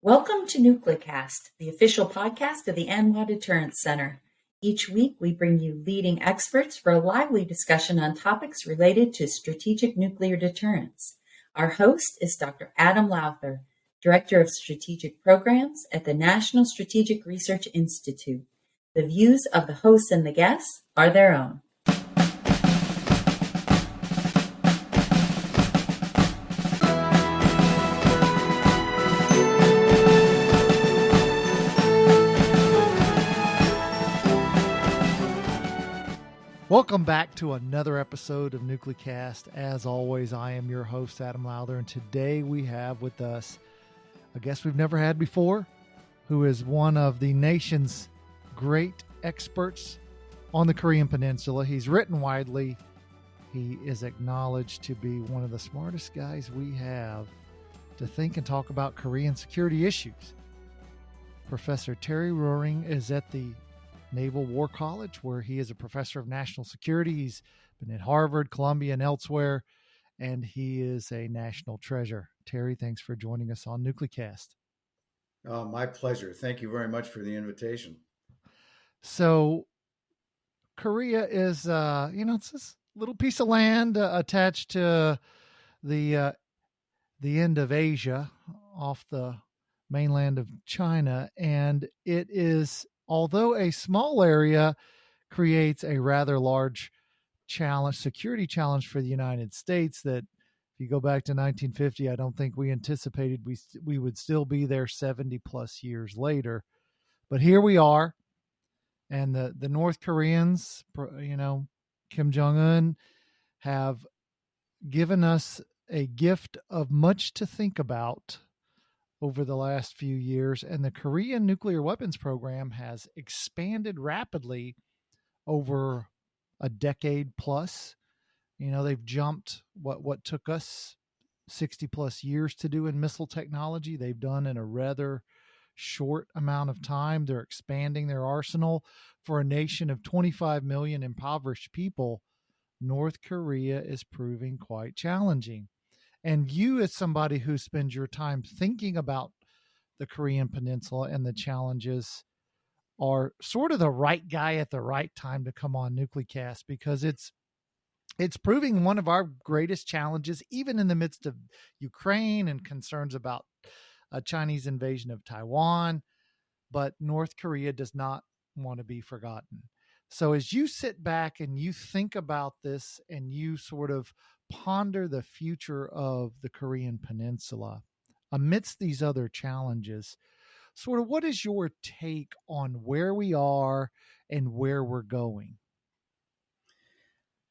Welcome to NucleCast, the official podcast of the ANWA Deterrence Center. Each week, we bring you leading experts for a lively discussion on topics related to strategic nuclear deterrence. Our host is Dr. Adam Lowther, Director of Strategic Programs at the National Strategic Research Institute. The views of the hosts and the guests are their own. Welcome back to another episode of NucleCast. As always, I am your host, Adam Lowther, and today we have with us a guest we've never had before, who is one of the nation's great experts on the Korean Peninsula. He's written widely. He is acknowledged to be one of the smartest guys we have to think and talk about Korean security issues. Professor Terry Roehrig is at the Naval War College, where he is a professor of national security. He's been at Harvard, Columbia, and elsewhere, and he is a national treasure. Terry, thanks for joining us on NucleCast. Oh, my pleasure. Thank you very much for the invitation. So, Korea is, it's this little piece of land attached to the end of Asia, off the mainland of China, and it is, although a small area, creates a rather large security challenge for the United States that, if you go back to 1950, I don't think we anticipated we would still be there 70 plus years later. But here we are, and the North Koreans, Kim Jong-un, have given us a gift of much to think about over the last few years, and the Korean nuclear weapons program has expanded rapidly over a decade plus. They've jumped what took us 60 plus years to do in missile technology. They've done in a rather short amount of time. They're expanding their arsenal. For a nation of 25 million impoverished people, North Korea is proving quite challenging. And you, as somebody who spends your time thinking about the Korean Peninsula and the challenges, are sort of the right guy at the right time to come on NucleCast, because it's proving one of our greatest challenges, even in the midst of Ukraine and concerns about a Chinese invasion of Taiwan. But North Korea does not want to be forgotten. So as you sit back and you think about this and you sort of ponder the future of the Korean Peninsula amidst these other challenges, sort of what is your take on where we are and where we're going?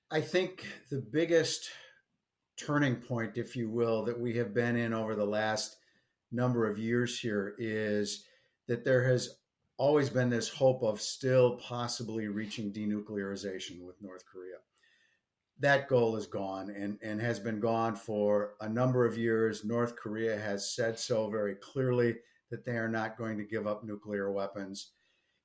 I think the biggest turning point, if you will, that we have been in over the last number of years here is that there has always been this hope of still possibly reaching denuclearization with North Korea. That goal is gone and has been gone for a number of years. North Korea has said so very clearly that they are not going to give up nuclear weapons.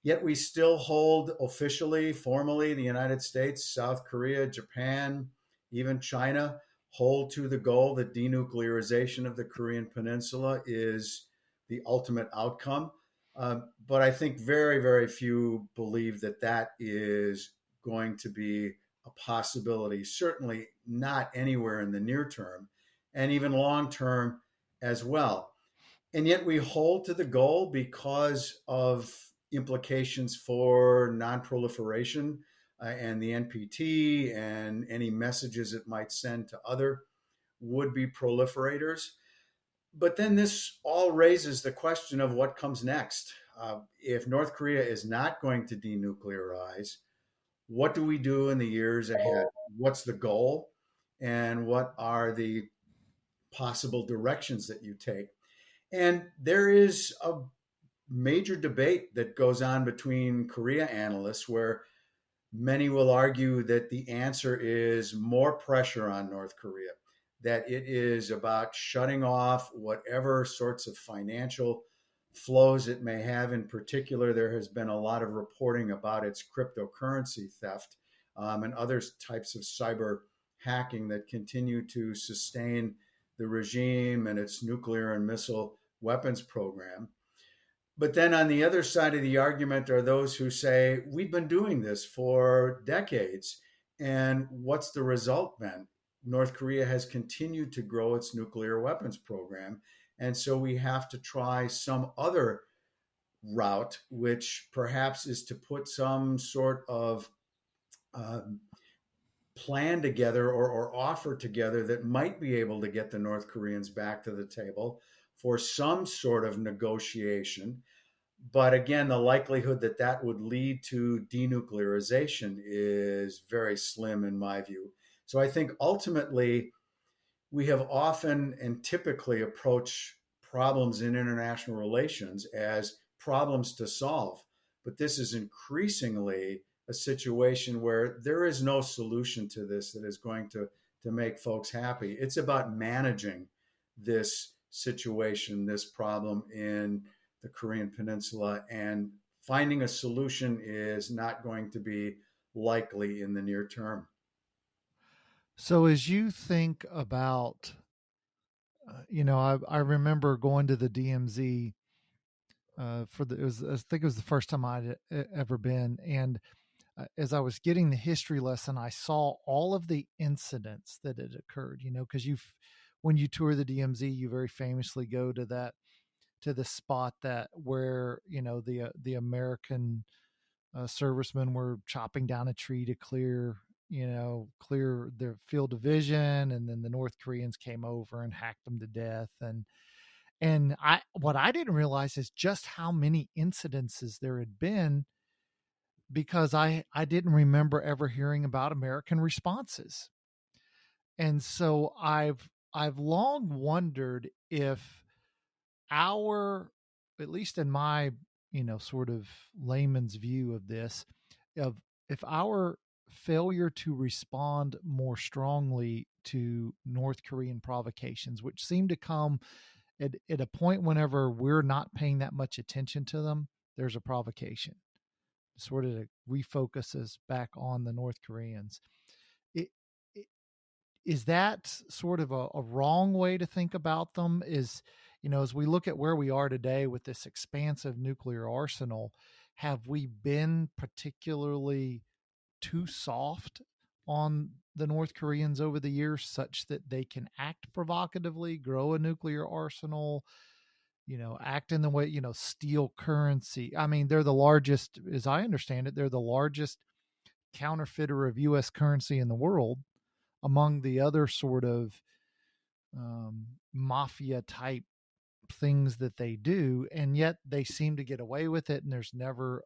Yet we still hold officially, formally, the United States, South Korea, Japan, even China hold to the goal that denuclearization of the Korean Peninsula is the ultimate outcome. But I think very, very few believe that that is going to be a possibility, certainly not anywhere in the near term, and even long term as well. And yet we hold to the goal because of implications for non-proliferation and the NPT and any messages it might send to other would-be proliferators. But then this all raises the question of what comes next. If North Korea is not going to denuclearize, what do we do in the years ahead? What's the goal? And what are the possible directions that you take? And there is a major debate that goes on between Korea analysts where many will argue that the answer is more pressure on North Korea, that it is about shutting off whatever sorts of financial flows it may have. In particular, there has been a lot of reporting about its cryptocurrency theft and other types of cyber hacking that continue to sustain the regime and its nuclear and missile weapons program. But then on the other side of the argument are those who say, we've been doing this for decades. And what's the result been? North Korea has continued to grow its nuclear weapons program. And so we have to try some other route, which perhaps is to put some sort of um, plan together or offer together that might be able to get the North Koreans back to the table for some sort of negotiation. But again, the likelihood that that would lead to denuclearization is very slim in my view. So I think ultimately we have often and typically approached problems in international relations as problems to solve. But this is increasingly a situation where there is no solution to this that is going to make folks happy. It's about managing this situation, this problem in the Korean Peninsula, and finding a solution is not going to be likely in the near term. So as you think about, I remember going to the DMZ I think it was the first time I'd ever been. And as I was getting the history lesson, I saw all of the incidents that had occurred, because when you tour the DMZ, you very famously go to the spot where, the American servicemen were chopping down a tree to clear their field of vision. And then the North Koreans came over and hacked them to death. And what I didn't realize is just how many incidences there had been, because I didn't remember ever hearing about American responses. And so I've long wondered if at least in my, sort of layman's view of this, of if our failure to respond more strongly to North Korean provocations, which seem to come at a point whenever we're not paying that much attention to them, there's a provocation, sort of to refocus us back on the North Koreans. It, it, is that sort of a wrong way to think about them? As we look at where we are today with this expansive nuclear arsenal, have we been particularly too soft on the North Koreans over the years such that they can act provocatively, grow a nuclear arsenal, act in the way, steal currency? I mean, they're the largest, as I understand it, they're the largest counterfeiter of U.S. currency in the world, among the other sort of mafia type things that they do. And yet they seem to get away with it, and there's never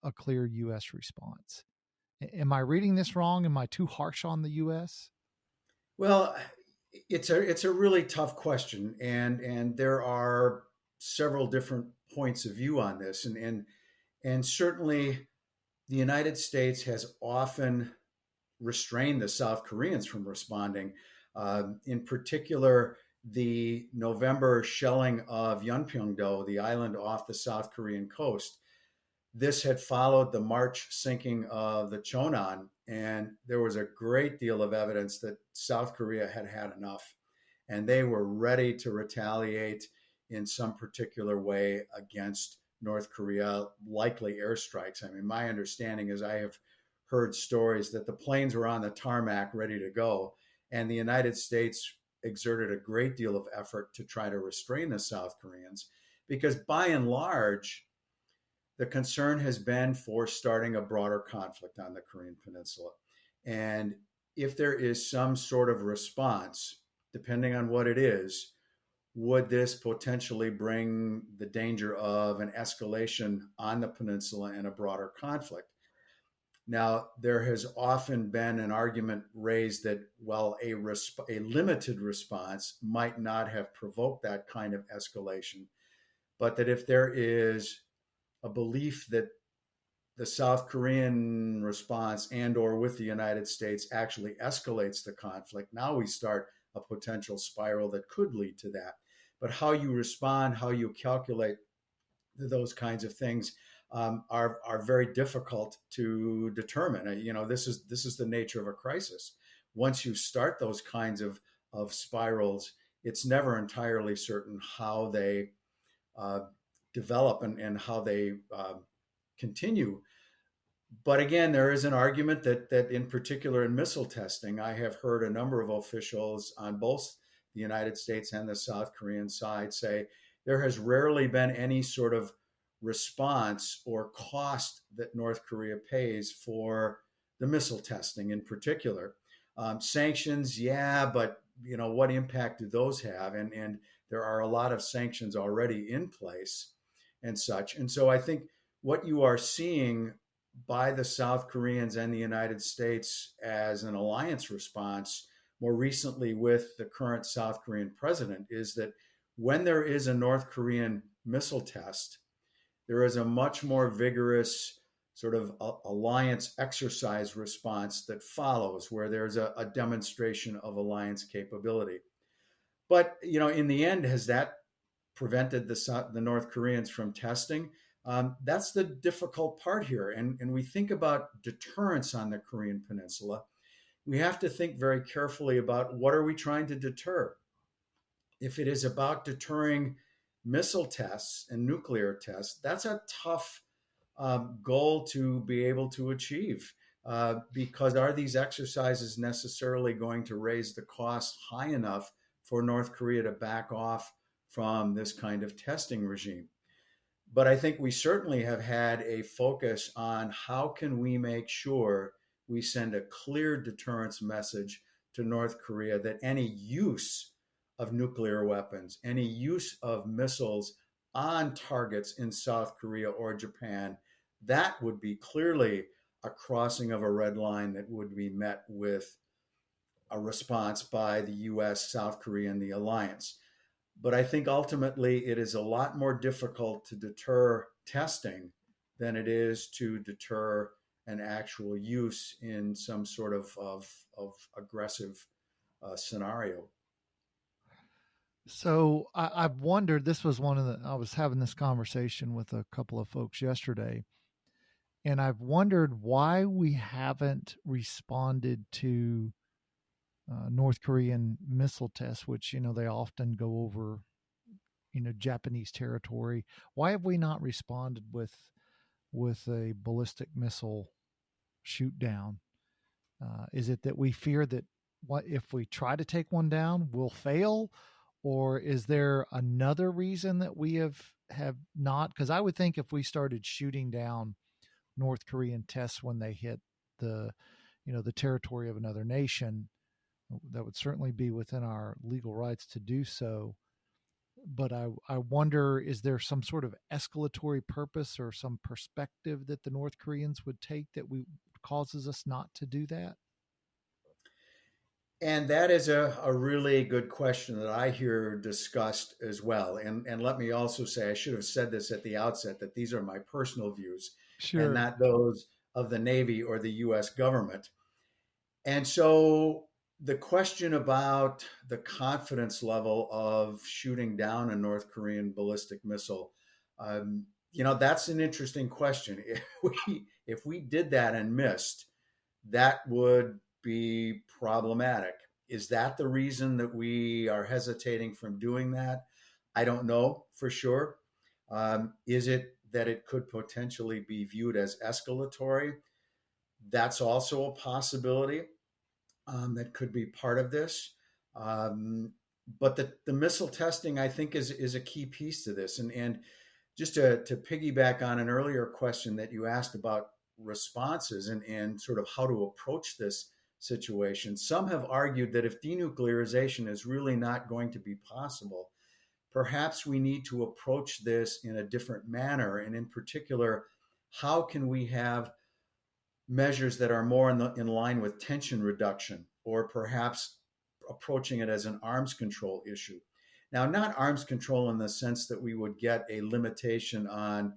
a clear U.S. response. Am I reading this wrong? Am I too harsh on the U.S.? Well, it's a really tough question, and there are several different points of view on this, and certainly the United States has often restrained the South Koreans from responding. In particular, the November shelling of Yeonpyeong-do, the island off the South Korean coast. This had followed the March sinking of the Chonan, and there was a great deal of evidence that South Korea had had enough, and they were ready to retaliate in some particular way against North Korea, likely airstrikes. I mean, my understanding is I have heard stories that the planes were on the tarmac ready to go, and the United States exerted a great deal of effort to try to restrain the South Koreans, because by and large, the concern has been for starting a broader conflict on the Korean Peninsula. And if there is some sort of response, depending on what it is, would this potentially bring the danger of an escalation on the peninsula and a broader conflict? Now, there has often been an argument raised that, well, a limited response might not have provoked that kind of escalation, but that if there is a belief that the South Korean response and or with the United States actually escalates the conflict, now we start a potential spiral that could lead to that. But how you respond, how you calculate those kinds of things are very difficult to determine. This is the nature of a crisis. Once you start those kinds of spirals, it's never entirely certain how they develop and how they continue. But again, there is an argument that in particular in missile testing, I have heard a number of officials on both the United States and the South Korean side say there has rarely been any sort of response or cost that North Korea pays for the missile testing in particular. Sanctions, yeah, but what impact do those have? And there are a lot of sanctions already in place and such. And so I think what you are seeing by the South Koreans and the United States as an alliance response, more recently with the current South Korean president, is that when there is a North Korean missile test, there is a much more vigorous sort of alliance exercise response that follows, where there's a demonstration of alliance capability. But in the end, has that prevented the North Koreans from testing? That's the difficult part here. And we think about deterrence on the Korean Peninsula. We have to think very carefully about what are we trying to deter. If it is about deterring missile tests and nuclear tests, that's a tough goal to be able to achieve. Because are these exercises necessarily going to raise the cost high enough for North Korea to back off from this kind of testing regime? But I think we certainly have had a focus on how can we make sure we send a clear deterrence message to North Korea that any use of nuclear weapons, any use of missiles on targets in South Korea or Japan, that would be clearly a crossing of a red line that would be met with a response by the U.S., South Korea, and the alliance. But I think ultimately it is a lot more difficult to deter testing than it is to deter an actual use in some sort of aggressive scenario. So I've wondered, this was I was having this conversation with a couple of folks yesterday, and I've wondered why we haven't responded to North Korean missile tests, which, they often go over, Japanese territory. Why have we not responded with a ballistic missile shoot down? Is it that we fear that what if we try to take one down, we'll fail? Or is there another reason that we have not? Because I would think if we started shooting down North Korean tests when they hit the territory of another nation, that would certainly be within our legal rights to do so. But I wonder, is there some sort of escalatory purpose or some perspective that the North Koreans would take that causes us not to do that? And that is a really good question that I hear discussed as well. And let me also say, I should have said this at the outset, that these are my personal views and not those of the Navy or the U.S. government. And so the question about the confidence level of shooting down a North Korean ballistic missile, that's an interesting question. If we did that and missed, that would be problematic. Is that the reason that we are hesitating from doing that? I don't know for sure. Is it that it could potentially be viewed as escalatory? That's also a possibility. That could be part of this. But the missile testing, I think, is a key piece to this. And just to piggyback on an earlier question that you asked about responses and sort of how to approach this situation, some have argued that if denuclearization is really not going to be possible, perhaps we need to approach this in a different manner. And in particular, how can we have measures that are more in line with tension reduction, or perhaps approaching it as an arms control issue? Now, not arms control in the sense that we would get a limitation on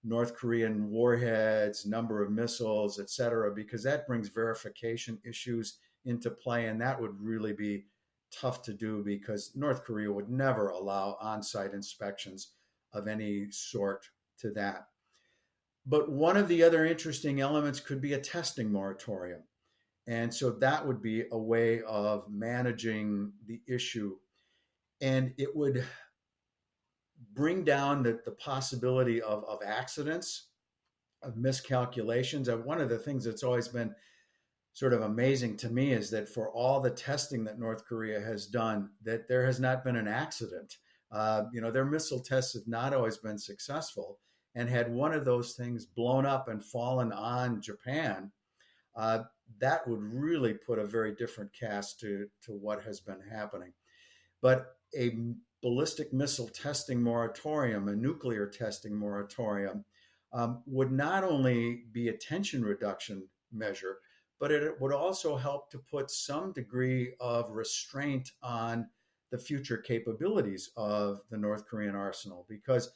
North Korean warheads, number of missiles, et cetera, because that brings verification issues into play. And that would really be tough to do because North Korea would never allow on-site inspections of any sort to that. But one of the other interesting elements could be a testing moratorium. And so that would be a way of managing the issue. And it would bring down the possibility of accidents, of miscalculations. And one of the things that's always been sort of amazing to me is that for all the testing that North Korea has done, that there has not been an accident. Their missile tests have not always been successful. And had one of those things blown up and fallen on Japan, uh, that would really put a very different cast to what has been happening. But a ballistic missile testing moratorium, a nuclear testing moratorium, would not only be a tension reduction measure, but it would also help to put some degree of restraint on the future capabilities of the North Korean arsenal. Because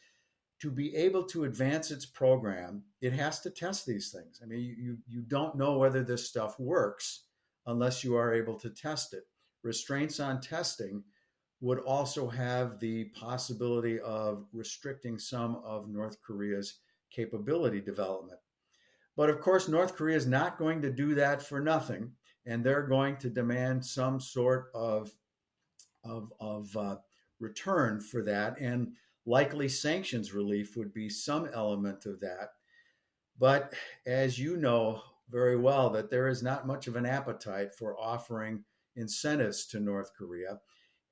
to be able to advance its program, it has to test these things. I mean, you don't know whether this stuff works unless you are able to test it. Restraints on testing would also have the possibility of restricting some of North Korea's capability development. But of course, North Korea is not going to do that for nothing, and they're going to demand some sort of return for that, and likely sanctions relief would be some element of that. But as you know very well, that there is not much of an appetite for offering incentives to North Korea.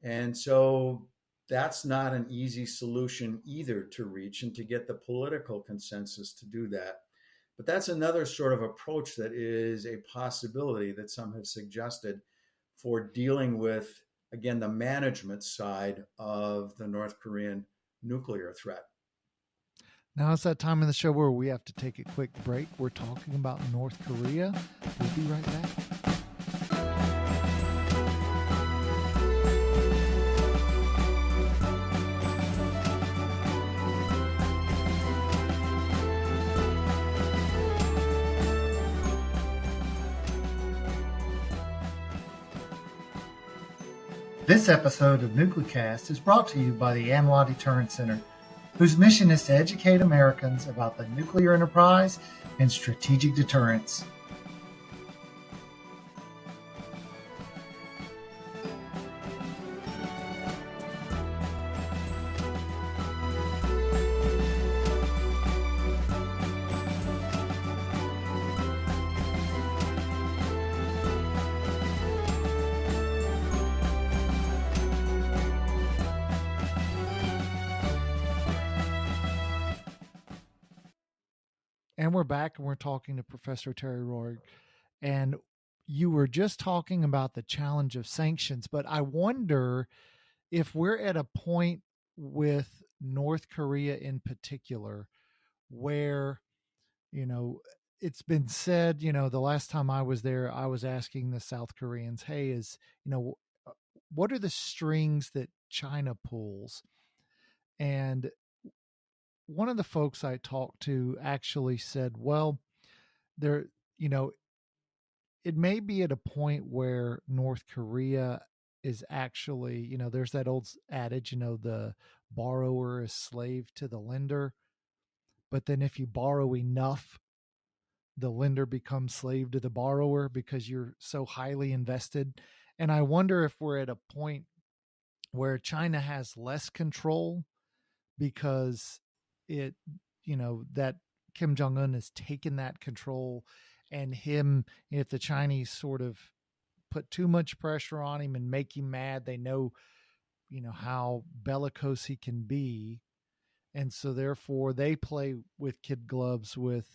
And so that's not an easy solution either to reach and to get the political consensus to do that. But that's another sort of approach that is a possibility that some have suggested for dealing with, again, the management side of the North Korean nuclear threat. Now it's that time in the show where we have to take a quick break. We're talking about North Korea. We'll be right back. This episode of Nuclecast is brought to you by the Anwar Deterrence Center, whose mission is to educate Americans about the nuclear enterprise and strategic deterrence. And we're back and we're talking to Professor Terry Roehrig. And you were just talking about the challenge of sanctions, but I wonder if we're at a point with North Korea in particular where, it's been said, the last time I was there, I was asking the South Koreans, hey, what are the strings that China pulls? And one of the folks I talked to actually said, well, there, it may be at a point where North Korea is actually, there's that old adage, the borrower is slave to the lender. But then if you borrow enough, the lender becomes slave to the borrower because you're so highly invested. And I wonder if we're at a point where China has less control because that Kim Jong-un has taken that control, and if the Chinese sort of put too much pressure on him and make him mad, they know, how bellicose he can be. And so therefore they play with kid gloves with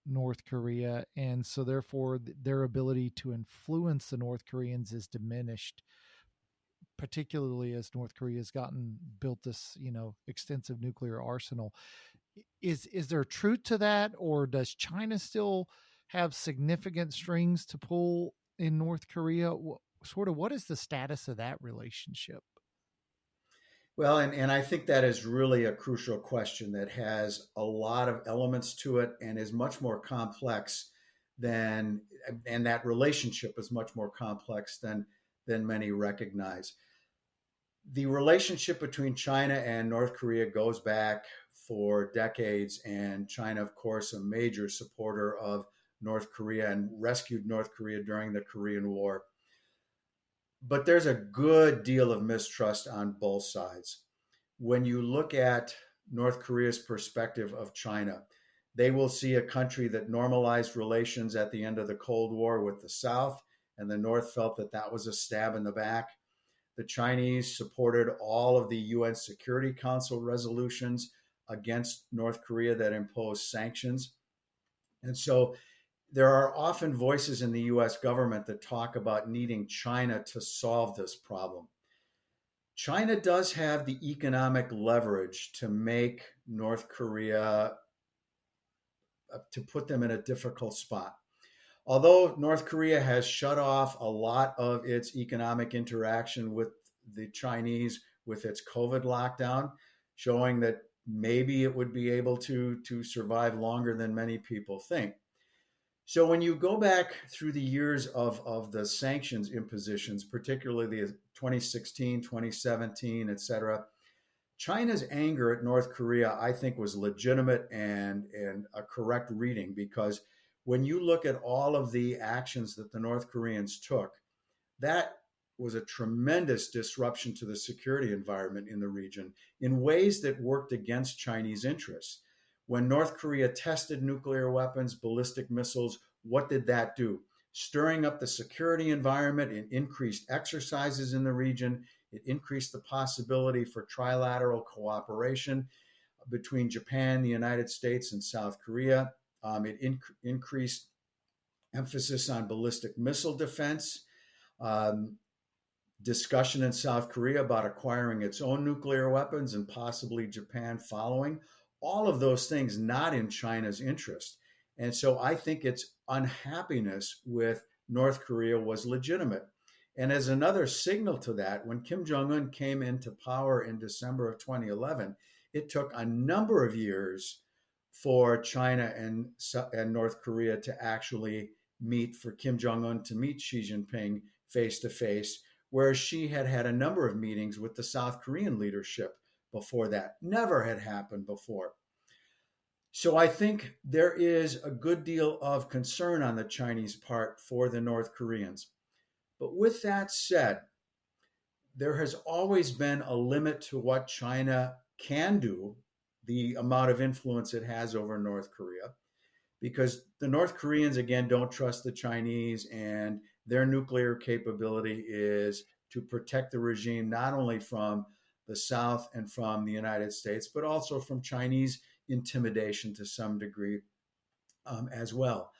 North Korea. And so therefore their ability to influence the North Koreans is diminished, particularly as North Korea has built this, extensive nuclear arsenal. Is there truth to that, or does China still have significant strings to pull in North Korea? Sort of, what is the status of that relationship? Well, and I think that is really a crucial question that has a lot of elements to it and is much more complex and that relationship is much more complex than many recognize. The relationship between China and North Korea goes back for decades, and China, of course, a major supporter of North Korea and rescued North Korea during the Korean War. But there's a good deal of mistrust on both sides. when you look at North Korea's perspective of China, they will see a country that normalized relations at the end of the Cold War with the South, and the North felt that that was a stab in the back. The Chinese supported all of the UN Security Council resolutions against North Korea that imposed sanctions. And so there are often voices in the US government that talk about needing China to solve this problem. China does have the economic leverage to make North Korea, to put them in a difficult spot. Although North Korea has shut off a lot of its economic interaction with the Chinese with its COVID lockdown, showing that maybe it would be able to survive longer than many people think. So when you go back through the years of the sanctions impositions, particularly the 2016, 2017, et cetera, China's anger at North Korea, I think, was legitimate and a correct reading, because when you look at all of the actions that the North Koreans took, that was a tremendous disruption to the security environment in the region in ways that worked against Chinese interests. When North Korea tested nuclear weapons, ballistic missiles, what did that do? Stirring up the security environment, it increased exercises in the region, it increased the possibility for trilateral cooperation between Japan, the United States, and South Korea. It increased emphasis on ballistic missile defense, discussion in South Korea about acquiring its own nuclear weapons and possibly Japan following. All of those things not in China's interest. And so I think its unhappiness with North Korea was legitimate. And as another signal to that, when Kim Jong-un came into power in December of 2011, it took a number of years for China and North Korea to actually meet, for Kim Jong-un to meet Xi Jinping face to face, whereas she had had a number of meetings with the South Korean leadership before that. Never had happened before. So I think there is a good deal of concern on the Chinese part for the North Koreans. But with that said, there has always been a limit to what China can do, the amount of influence it has over North Korea, because the North Koreans, again, don't trust the Chinese, and their nuclear capability is to protect the regime not only from the South and from the United States, but also from Chinese intimidation to some degree as well.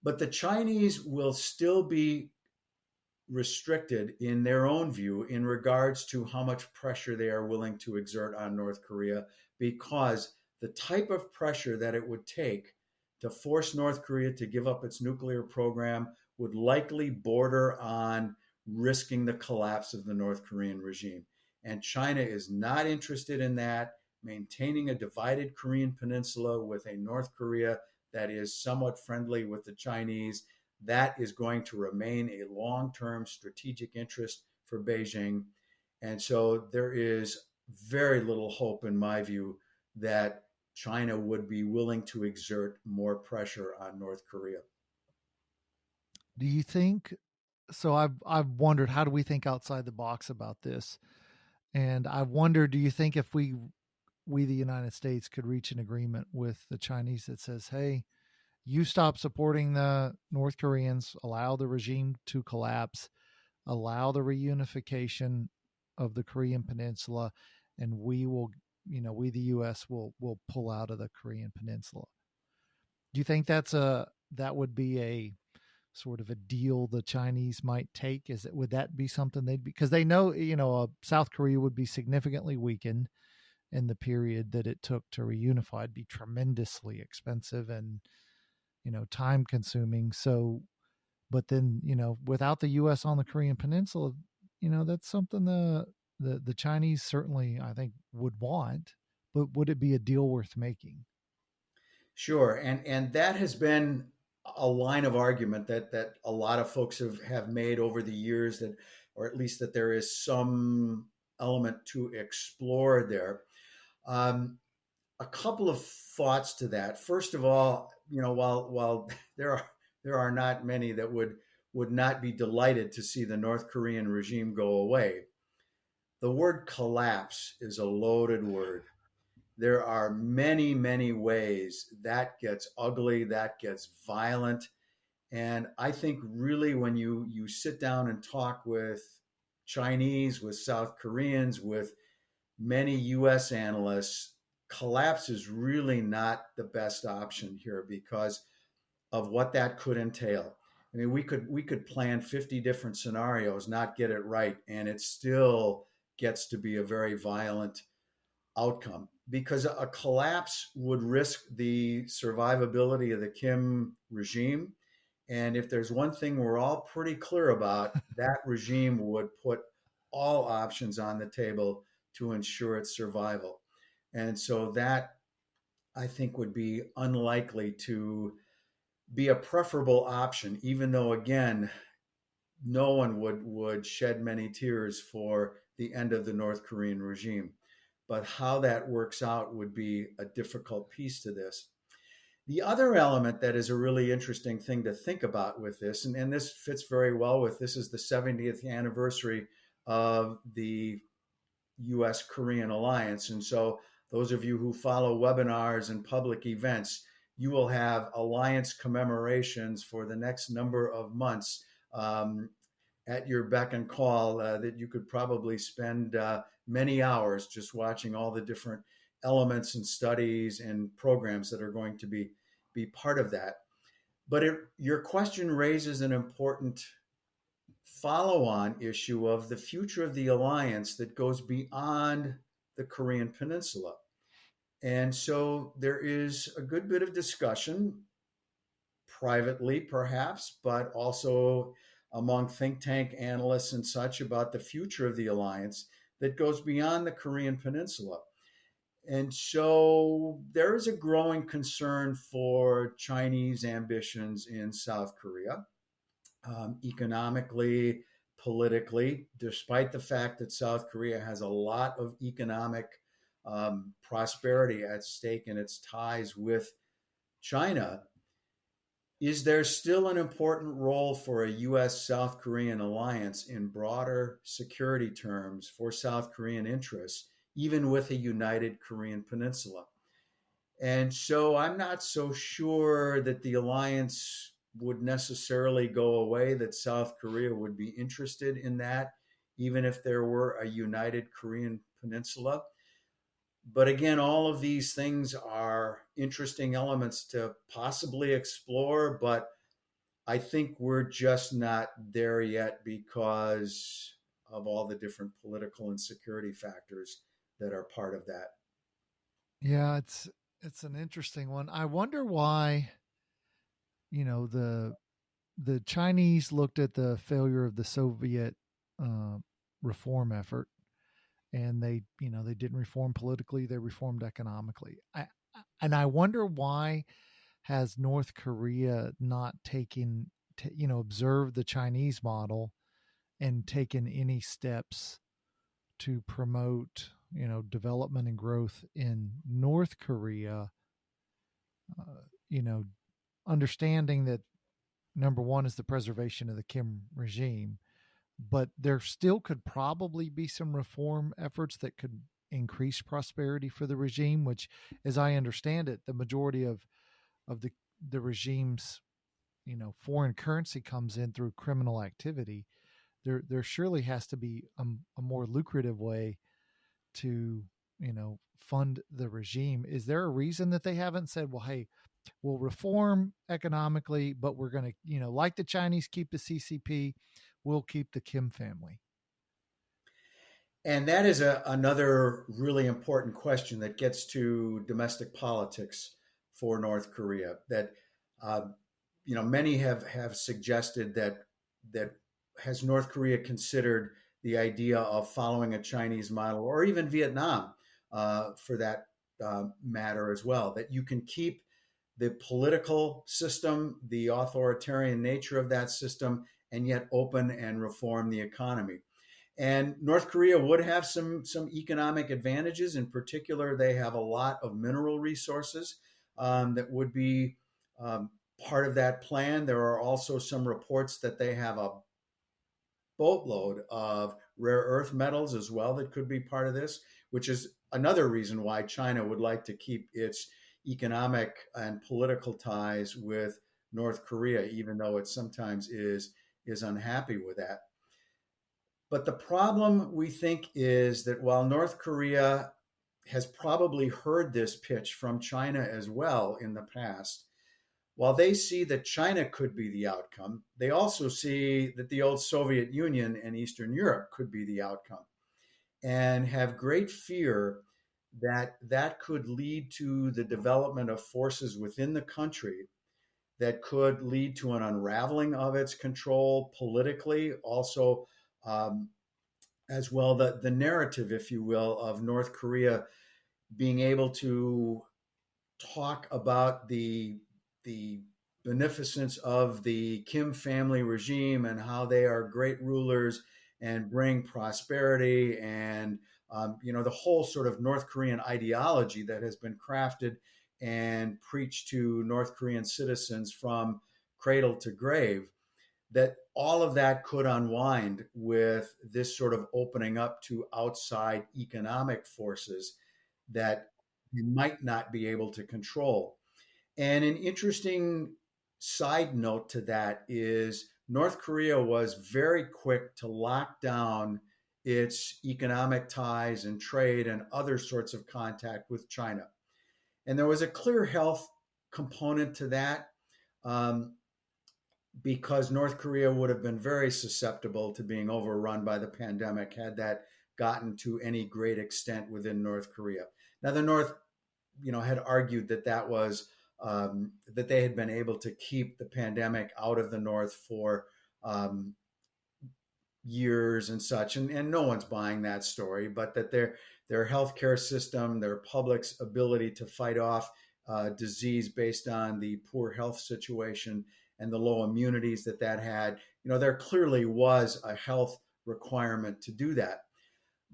But the Chinese will still be restricted in their own view in regards to how much pressure they are willing to exert on North Korea, because the type of pressure that it would take to force North Korea to give up its nuclear program would likely border on risking the collapse of the North Korean regime. And China is not interested in that. Maintaining a divided Korean peninsula with a North Korea that is somewhat friendly with the Chinese, that is going to remain a long-term strategic interest for Beijing. And so there is very little hope, in my view, that China would be willing to exert more pressure on North Korea. Do you think so? I've wondered, how do we think outside the box about this? And I wonder, do you think if we the United States could reach an agreement with the Chinese that says, hey, you stop supporting the North Koreans, allow the regime to collapse, allow the reunification of the Korean Peninsula, and we will, we the U.S. will pull out of the Korean Peninsula. Do you think that would be a sort of a deal the Chinese might take? Would that be something because they know, South Korea would be significantly weakened in the period that it took to reunify. It'd be tremendously expensive and, time consuming. So, but then, without the U.S. on the Korean Peninsula, that's something the Chinese certainly, I think, would want, but would it be a deal worth making? Sure. And that has been a line of argument that a lot of folks have made over the years, that, or at least that there is some element to explore there. A couple of thoughts to that. First of all, while there are not many that would not be delighted to see the North Korean regime go away, the word collapse is a loaded word. There are many, many ways that gets ugly, that gets violent. And I think really when you sit down and talk with Chinese, with South Koreans, with many US analysts, collapse is really not the best option here because of what that could entail. I mean, we could plan 50 different scenarios, not get it right, and it still gets to be a very violent outcome because a collapse would risk the survivability of the Kim regime. And if there's one thing we're all pretty clear about, that regime would put all options on the table to ensure its survival. And so that I think would be unlikely to be a preferable option, even though, again, no one would shed many tears for the end of the North Korean regime. But how that works out would be a difficult piece to this. The other element that is a really interesting thing to think about with this, and this fits very well with this is the 70th anniversary of the U.S. Korean alliance. And so, those of you who follow webinars and public events, you will have alliance commemorations for the next number of months at your beck and call that you could probably spend many hours just watching all the different elements and studies and programs that are going to be part of that. But your question raises an important follow-on issue of the future of the alliance that goes beyond the Korean Peninsula. And so there is a good bit of discussion, privately perhaps, but also among think tank analysts and such, about the future of the alliance that goes beyond the Korean Peninsula. And so there is a growing concern for Chinese ambitions in South Korea, economically, politically, despite the fact that South Korea has a lot of economic prosperity at stake in its ties with China. Is there still an important role for a U.S. South Korean alliance in broader security terms for South Korean interests, even with a united Korean peninsula? And so I'm not so sure that the alliance would necessarily go away, that South Korea would be interested in that, even if there were a united Korean peninsula. But again, all of these things are interesting elements to possibly explore, but I think we're just not there yet because of all the different political and security factors that are part of that. Yeah, it's an interesting one. I wonder why, the Chinese looked at the failure of the Soviet reform effort, and they didn't reform politically; they reformed economically. I wonder why has North Korea not taken, observed the Chinese model and taken any steps to promote, development and growth in North Korea, you know, understanding that number one is the preservation of the Kim regime, but there still could probably be some reform efforts that could increase prosperity for the regime, which, as I understand it, the majority of the regime's, foreign currency comes in through criminal activity. There surely has to be a more lucrative way to, fund the regime. Is there a reason that they haven't said, well, hey, we'll reform economically, but we're going to, like the Chinese keep the CCP, we'll keep the Kim family? And that is another really important question that gets to domestic politics for North Korea. That many have suggested that has North Korea considered the idea of following a Chinese model, or even Vietnam, for that matter as well. That you can keep the political system, the authoritarian nature of that system, and yet open and reform the economy. And North Korea would have some economic advantages. In particular, they have a lot of mineral resources that would be part of that plan. There are also some reports that they have a boatload of rare earth metals as well that could be part of this, which is another reason why China would like to keep its economic and political ties with North Korea, even though it sometimes is unhappy with that. But the problem, we think, is that while North Korea has probably heard this pitch from China as well in the past, while they see that China could be the outcome, they also see that the old Soviet Union and Eastern Europe could be the outcome, and have great fear that that could lead to the development of forces within the country that could lead to an unraveling of its control politically, also um, as well the narrative, if you will, of North Korea being able to talk about the beneficence of the Kim family regime and how they are great rulers and bring prosperity and the whole sort of North Korean ideology that has been crafted and preached to North Korean citizens from cradle to grave, that all of that could unwind with this sort of opening up to outside economic forces that you might not be able to control. And an interesting side note to that is North Korea was very quick to lock down its economic ties and trade and other sorts of contact with China. And there was a clear health component to that. Because North Korea would have been very susceptible to being overrun by the pandemic had that gotten to any great extent within North Korea. Now, the North, had argued that that was that they had been able to keep the pandemic out of the North for years and such, and no one's buying that story, but that their healthcare system, their public's ability to fight off disease based on the poor health situation and the low immunities that had, there clearly was a health requirement to do that.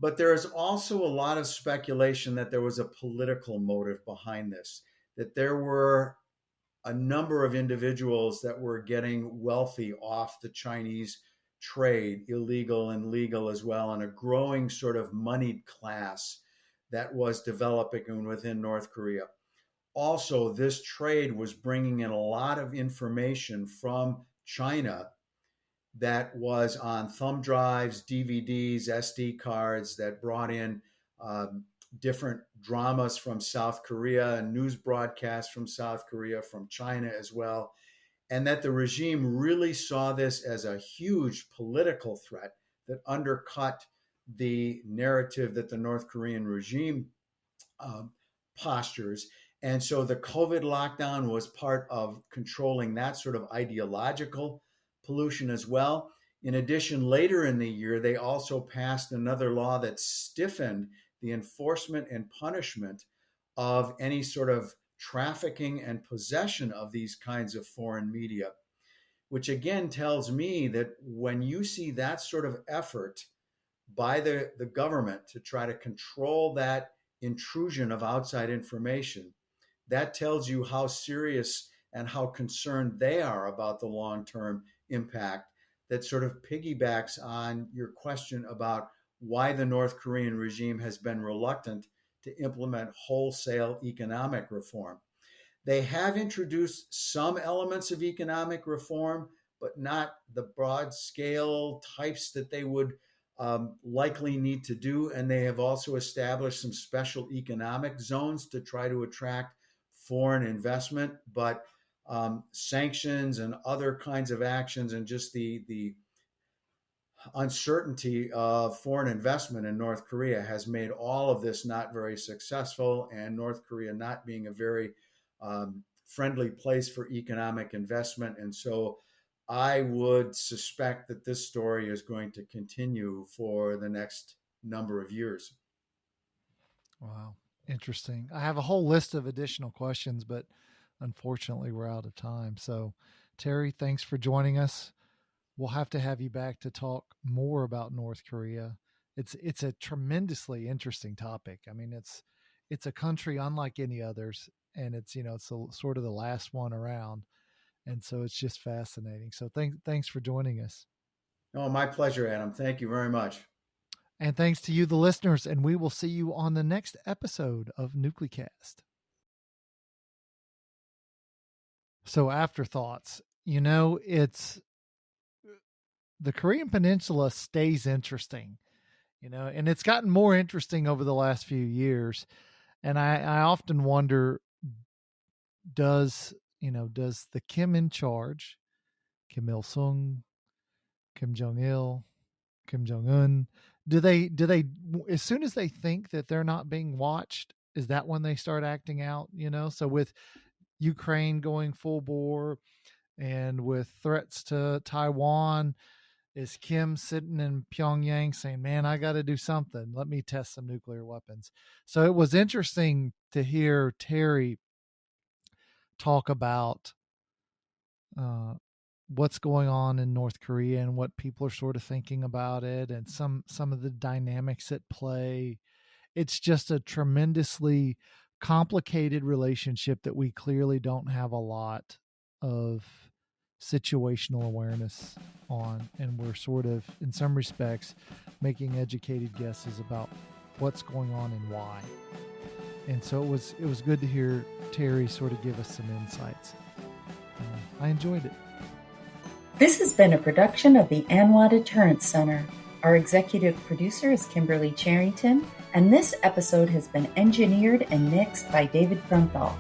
But there is also a lot of speculation that there was a political motive behind this, that there were a number of individuals that were getting wealthy off the Chinese trade, illegal and legal as well, and a growing sort of moneyed class that was developing within North Korea. Also, this trade was bringing in a lot of information from China that was on thumb drives, DVDs, SD cards that brought in different dramas from South Korea and news broadcasts from South Korea, from China as well. And that the regime really saw this as a huge political threat that undercut the narrative that the North Korean regime postures. And so the COVID lockdown was part of controlling that sort of ideological pollution as well. In addition, later in the year, they also passed another law that stiffened the enforcement and punishment of any sort of trafficking and possession of these kinds of foreign media, which again tells me that when you see that sort of effort by the government to try to control that intrusion of outside information, that tells you how serious and how concerned they are about the long-term impact, that sort of piggybacks on your question about why the North Korean regime has been reluctant to implement wholesale economic reform. They have introduced some elements of economic reform, but not the broad scale types that they would likely need to do. And they have also established some special economic zones to try to attract foreign investment. But sanctions and other kinds of actions and just the uncertainty of foreign investment in North Korea has made all of this not very successful, and North Korea not being a very friendly place for economic investment. And so I would suspect that this story is going to continue for the next number of years. Wow. Interesting. I have a whole list of additional questions, but unfortunately we're out of time. So Terry, thanks for joining us. We'll have to have you back to talk more about North Korea. It's a tremendously interesting topic. I mean, it's a country unlike any others, and it's sort of the last one around, and so it's just fascinating. So thanks for joining us. Oh, my pleasure, Adam. Thank you very much. And thanks to you, the listeners, and we will see you on the next episode of Nuclecast. So, afterthoughts. It's the Korean Peninsula stays interesting, and it's gotten more interesting over the last few years. And I often wonder, does the Kim in charge, Kim Il-sung, Kim Jong-il, Kim Jong-un, do they as soon as they think that they're not being watched, is that when they start acting out? So with Ukraine going full bore and with threats to Taiwan, is Kim sitting in Pyongyang saying, man, I got to do something. Let me test some nuclear weapons. So it was interesting to hear Terry talk about what's going on in North Korea and what people are sort of thinking about it, and some of the dynamics at play. It's just a tremendously complicated relationship that we clearly don't have a lot of situational awareness on, and we're sort of, in some respects, making educated guesses about what's going on and why. And so it was good to hear Terry sort of give us some insights. I enjoyed it. This has been a production of the ANWA Deterrence Center. Our executive producer is Kimberly Charrington, and this episode has been engineered and mixed by David Krumthal.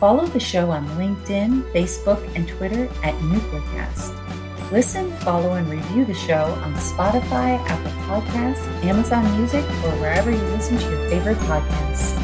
Follow the show on LinkedIn, Facebook, and Twitter at Nuclecast. Listen, follow, and review the show on Spotify, Apple Podcasts, Amazon Music, or wherever you listen to your favorite podcasts.